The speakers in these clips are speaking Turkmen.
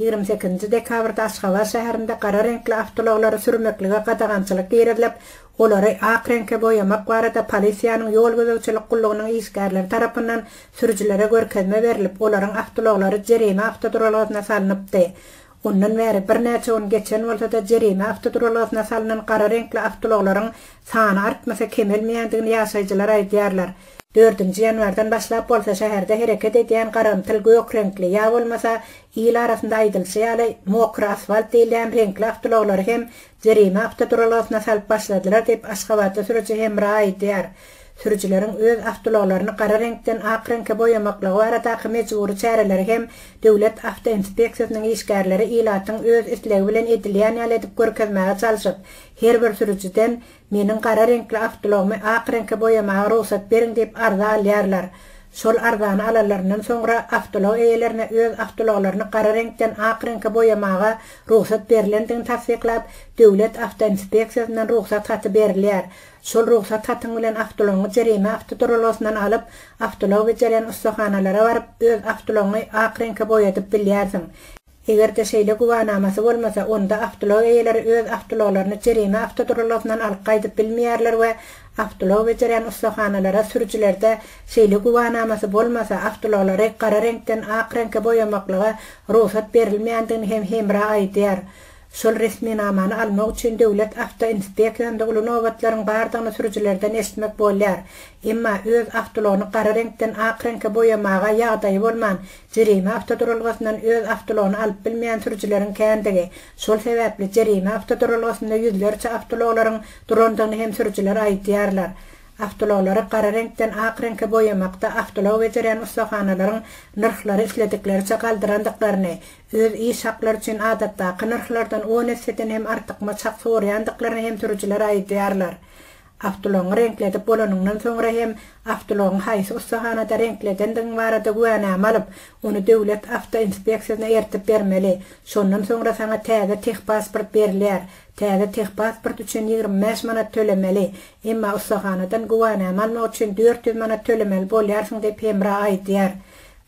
28 dekabrda Aşgabat şäherinde qara renkli avtologları sürmeklige qadağançylyk girilip, olary ak reňke boýamak barada polisiýanyň ýol gözegçilik gullygynyň işgärleri tarapyndan sürüjilere görkezme berilip, olaryň avtologlary jerime avtoduralgyna salynıpdy. Ondan bäri bir näçe on geçen bolsa-da jerime avtoduralgyna salynan qara renkli avtologlaryň sany artmasa kemelmeýändigini ýaşaýjylar aýdýarlar. 4-nji ýanwardan başlap bolsa şäherde hereket edýän garantyl gök renkli ýa bolmasa ýyl arasynda aýdylşy ýaly mokry asfalt diýilen renkli avtologlary hem jerime avtoduralgyna salyp başladylar diýip Aşgabatda sürüji hemra aýdýar. Sürüjileriň öz avtologlaryny qara renkden ak reňke boýamaklygy barada mejburi çäreleri hem döwlet avtoinspeksiýasynyň işgärleri ilatyň öz islegi bilen edilýän ýaly edip görkezmäge çalyşyp, her bir sürüjiden meniň qara renkli avtologymy ak reňke boýamaga ruhsat beriň diýip arza alýarlar. Şol arzany alalaryndan soňra avtolog eýelerine öz avtologlaryny qara renkden ak reňke boýamaga ruhsat berilendigini tasdiklap, döwlet avtoinspeksiýasynyň ruhsat haty berilýär. Şol ruhsat hatyň bilen avtology jerime avtoduralgysyndan alyp, avtolog beceren ustahanalara baryp öz avtology ak reňke boýadyp bilýärsiň. Egerde şeýle guwanamasy bolmasa, onda avtolog eýeleri öz avtologlaryny jerime avtoduralgysyndan alyp gaýdyp bilmeýärler we avtolog beceren ustahanalara sürüjilerde şeýle guwanamasy bolmasa, avtologlary qara reňkden ak reňke boýamaklyga ruhsat berilmeýändigini hem hemra aýdýar. Şol resmi namany almak üçin döwlet avtoinspeksiýasynda uly nowatlaryň bardygyny sürüjilerden esmek bolýar. Emma öz avtologyny qara reňkden ak reňke boýamaga ýagdaýy bolman, jerime avtoduralgysyndan öz avtologyny alyp bilmeýän sürüjileriň kändigi. Şol sebäpli jerime avtoduralgysynda ýüzlerçe avtologlaryň durandygyny hem sürüjiler aýdýarlar. Avtologlary qara reňkden ak reňke boýamakda avtolog beceren ustahanalaryň nyrhlary isledikleri galdyrandyklaryny, öz iş hakları üçin adatdaky nyrhlardan 10 eseden hem artyk maçak soraýandyklaryny hem sürüjiler aýdýarlar. Avtologyny renkledip bolanyndan soňra hem avtologyň haýsy ustahanada renkledendiň barada güwänäme alyp, onu döwlet avtoinspeksiýasyna ertip bermeli. Şondan soňra saňa täze tehpasport berilýär. Täze tehpasport üçin 25 manat tölemeli. Emma ustahanadan güwänäme almak üçin 400 manat tölemeli bolýarsyň diýip hemra aýdýar.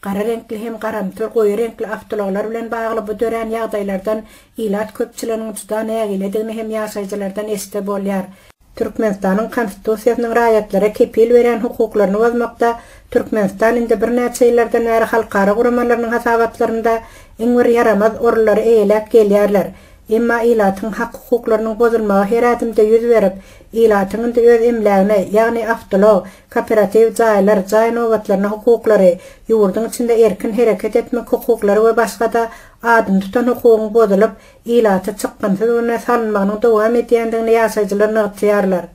Qara renkli hem qaramtyl goýy renkli avtologlar bilen bagly bu dören ýagdaýlardan ilat köpçüliginiň juda nägiledigini hem ýaşaýjylardan esde bolýar. Türkmenistanyň konstitusiýasynyň raýatlary kepil beren hukuklaryny bozmakda, Türkmenistan indi bir näçe ýyllardan bäri halkara guramalarynyň hasabatlarynda iň bir yaramaz orulary eýelek gelýärler. Emma ilatyň hak hukuklarynyň bozulmagy her adymda ýüz berip, ilatyň öz emlegine, ýagny avtolog, kooperativ jaýlar, jaý nowatlarynyň hukuklary, ýurduň içinde erkin hereket etmek hukuklary we başga da adym tutan hukugyň bozulup, ilaty çykgynsyz öňe salynmagynyň dowam edýändigini ýaşaýjylar nygtýarlar.